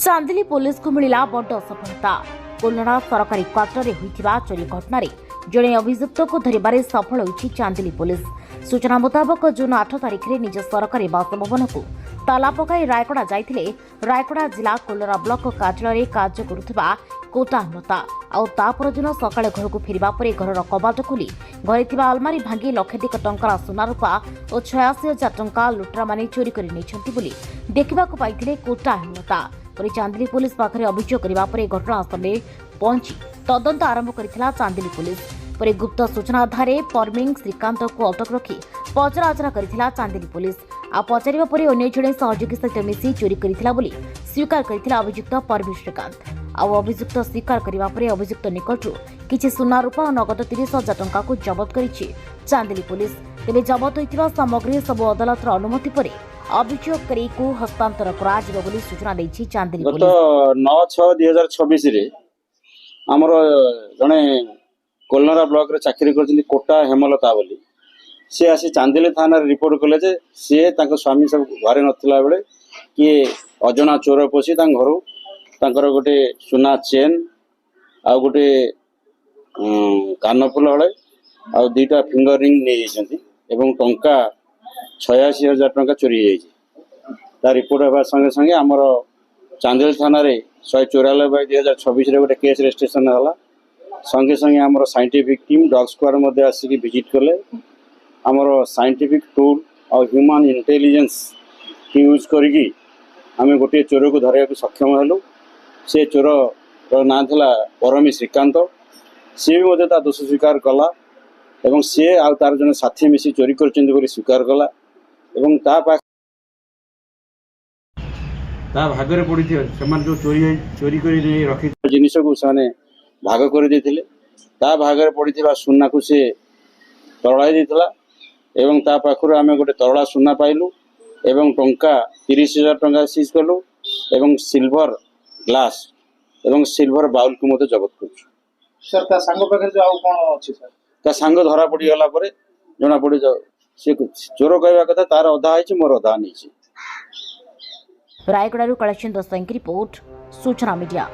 चांदिली police को मिला बड़ सफलता। कोल्हाड़ सरकारी क्वार्टर में होइथिबा चोरी घटना जड़े अभियुक्त को धरबारे सफल होइछि चांदिली पुलिस। सूचना मुताबक जून 8 तारिख में निज सरकारी बासभवन को ताला पकाई रायगड़ा जाइथिले रायगड़ा जिला कोल्हाड़ ब्लॉक कार्यालय कार्य करुथिबा कोटा हनता आउ तापर दिन सकाळे घर को फेरिबा परे घर कबाट खोली घरे थिबा अलमारी भांगी लक्षाधिक टंकार सोना रूपा और 86,000 टंका लुटरा माने चोरी करि नेछंती बोली देखिबा को पाइथिले कोटा हनता। पर चांदिली पुलिस पाखरे अभियोग करबा परे घटनास्थल पहुंची तदंत आरंभ करिथिला चांदिली पुलिस। पर गुप्त सूचना आधार परमिंग श्रीकांत को अटक रखी पचराउचरा करिथिला चांदिली पुलिस। आ पचारिबा परे अन्य जणे सहयोगी सहित मिसी चोरी करिथिला बोली स्वीकार करिथिला अभियुक्त परमिंग श्रीकांत। आउ अभियुक्त स्वीकार करबा परे अभियुक्त निकटरू किछि सोना रूपा और नगद 30,000 टंका को जब्त करिछि चांदिली पुलिस। तेबे जब्त होइतिबा सामग्री सब अदालतर अनुमति परे अभियोगकारी को हस्तांतर करा जिवो बोली सूचना दैछि चांदिली पुलिस। गत 9/6/2026 रे हमर जणे कोल्हाड़ ब्लॉक रे चाकरी करछिन कोटा हेमलता बोली से आसी चांदिली थाना रिपोर्ट कले जे से तांको स्वामी सब घरे नथिला बेले कि अजना चोर पसी तां घरु तांकर गोटे सुना चेन आ गोटे कानफुल हळे आ दुईटा फिंगर रिंग नै जाइछन्ती एवं टंका 86,000 टंका चोरी जाइछि। ता रिपोर्ट हेबा संगे संगे हमर चांदिली थाना रे 194/2026 रे गोटे केस रजिस्ट्रेशन हला। संगे संगे हमर साइंटिफिक टीम डॉग स्क्वाड मध्ये आसी विजिट कले हमर साइंटिफिक टूल और ह्यूमन इंटेलिजेंस की यूज करिकी आमे गोटे चोर को धरिया को सक्षम हेलु। से चोर ना थिला परमी श्रीकांत से भी ता दोष स्वीकार कला एवं से आ तार जने साथी मिसी चोरी करचंदी बोली स्वीकार कला एवं ता भागरे पड़ी जो चोरी करी रखी जिनिस को से भाग कर देथिले ता भागरे पड़ी सुना को से तड़ाई देथिला एवं ता पाखरु आमे गोटे तड़ला सुना पाइलु एवं टंका 30,000 टंका सीज कलु एवं सिल्वर ग्लास एवं सिल्वर बाउल को मते जब्त करछु। सर ता संग पाखर जो आउ कोन अछि सर ता संग धरा पड़ी गला परे जना पड़ी से चोर कहवा कथा तार अधा आइछि मोर अधा नैछि। रायगड़ारू कलेक्शन 10 रिपोर्ट सूचना मीडिया।